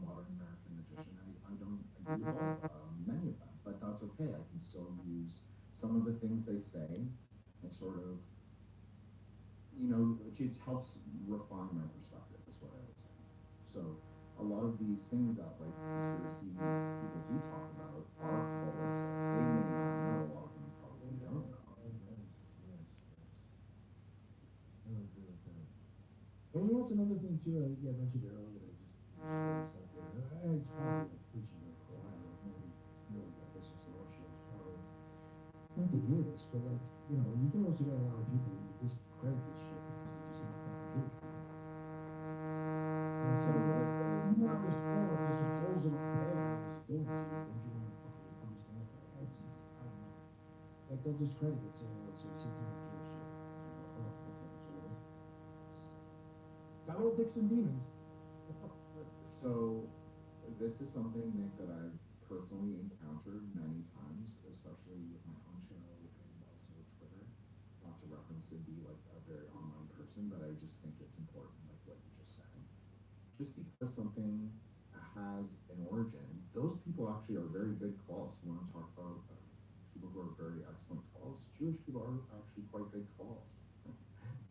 F: modern American magician. I don't agree with all many of them, but that's okay. I can still use some of the things they say and sort of, you know, it helps refine my perspective, is what I would say. So a lot of these things that like conspiracy people do talk about are holistic. They may not know, a lot of them probably don't know.
D: Yes. I would agree with that. And you know, it's another thing too. I mentioned earlier that just it's probably like preaching to the choir. Like nobody really that listens to our shows probably not to hear this, but like you know, you can also get a lot of people who discredit this shit because they're just not fucking Jewish people. And so you have this form of just opposing what bad guys are doing to you. Don't you want to fucking understand that? It's just I don't know. Like they'll discredit it saying, "Oh, it's satanic Jewish shit." So, oh, okay, so what? It's not all dicks and demons.
F: So this is something, Nick, that I've personally encountered many times, especially with my own show and also Twitter. Not to reference to be like a very online person, but I just think it's important, like what you just said. Just because something has an origin, those people actually are very good Kabbalists. You want to talk about people who are very excellent Kabbalists? Jewish people are actually quite good Kabbalists.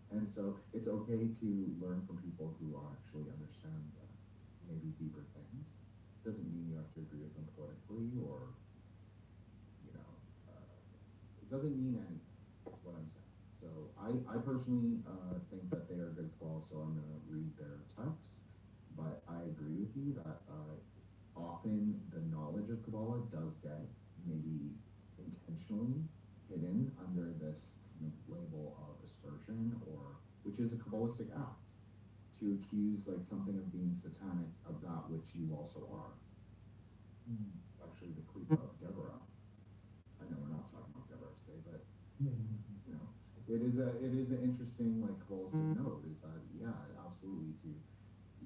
F: And so it's okay to learn from people who actually understand maybe deeper things. Doesn't mean you have to agree with them politically or doesn't mean anything, is what I'm saying. So I personally think that they are good quals, so I'm going to read their text. But I agree with you that often the knowledge of Kabbalah does get maybe intentionally hidden under this kind of label of aspersion, or which is a Kabbalistic act to accuse like something of being satanic of that which you also are. It's actually the clique of Deborah. I know we're not talking about Deborah today, but
D: Yeah.
F: you know, it is an interesting like Kabbalistic note. Is that yeah, absolutely to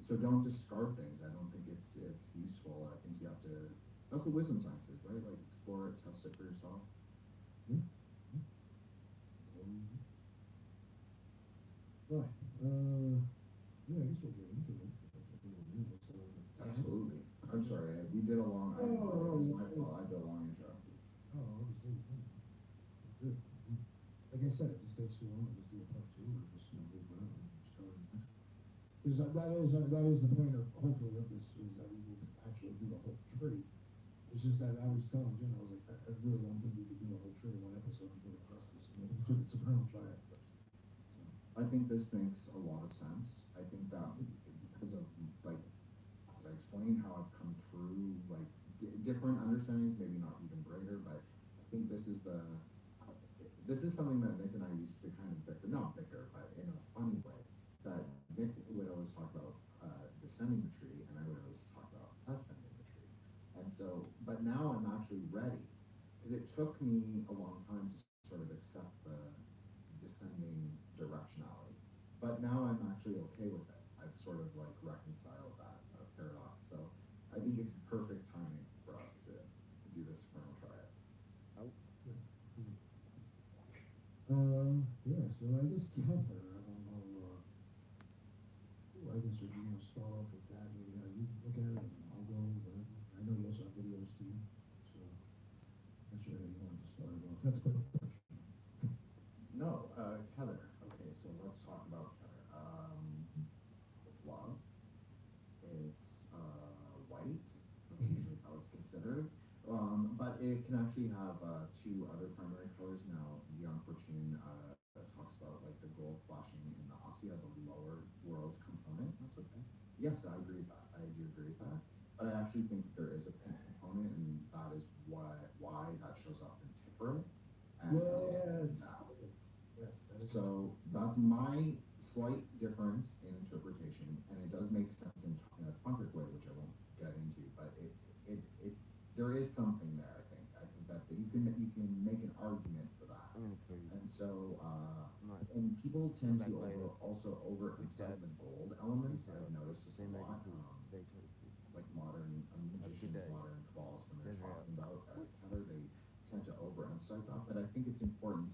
F: so don't discard things. I don't think it's useful. I think you have to. That's what wisdom science is, right? Like explore it, test it for yourself.
D: Yeah. Right. Yeah, I guess we'll get into it.
F: Absolutely. I'm sorry. We did a long. It was my fault. I did a long intro.
D: Oh, obviously. Good. Like I said, if this takes too long, we'll just do a part two, or just move on and start it next. Because that is the point of hopefully of this, is that we will actually do the whole tree. It's just that I was telling Jim, I was like, I really don't think we could do the whole tree in one episode and get across this, to the Soprano triad first.
F: I think this makes a lot of sense. I think that because of like as I explained how I've come through like different understandings, maybe not even greater, but I think this is something that Nick and I used to kind of not bicker, but in a funny way. That Nick would always talk about descending the tree, and I would always talk about ascending the tree. And so, but now I'm actually ready, because it took me a long time to sort of accept the descending directionality. But now I'm actually okay with it. I've sort of like reconciled that paradox. So I think it's perfect timing for us to do this Soprano triad.
D: Yeah, so I guess Cather, I guess we're going to start off with that. Maybe you look at it, and I'll go, whatever. I know you also have videos too, so I'm not sure how you want to start it off. That's a quick question.
F: No, Heather. Okay, so let's talk about Heather. It's love. It's white. That's usually how it's considered. But it can actually have two other primary colors now. Young Fortune talks about like the gold flashing in the Asya, the lower world component. That's okay. Yes, I agree with that. I do agree with that. But I actually think there is a pink component, and that is why that shows up in Tiferet. And
D: Yes. Yes, that is
F: so that's my slight difference in interpretation, and it does make sense in a tantric way, which I won't get into. But there is something there. I think that you can make an argument for that.
A: I'm gonna kill you.
F: And so,
A: Not
F: and people tend to
A: Back later.
F: also overemphasize the gold elements. I've noticed this a
A: Same
F: lot.
A: very tasty.
F: Like modern magicians,
A: day.
F: modern Kabbalists, when they're
A: Jezza.
F: talking about Heather, they tend to overemphasize that. But I think it's important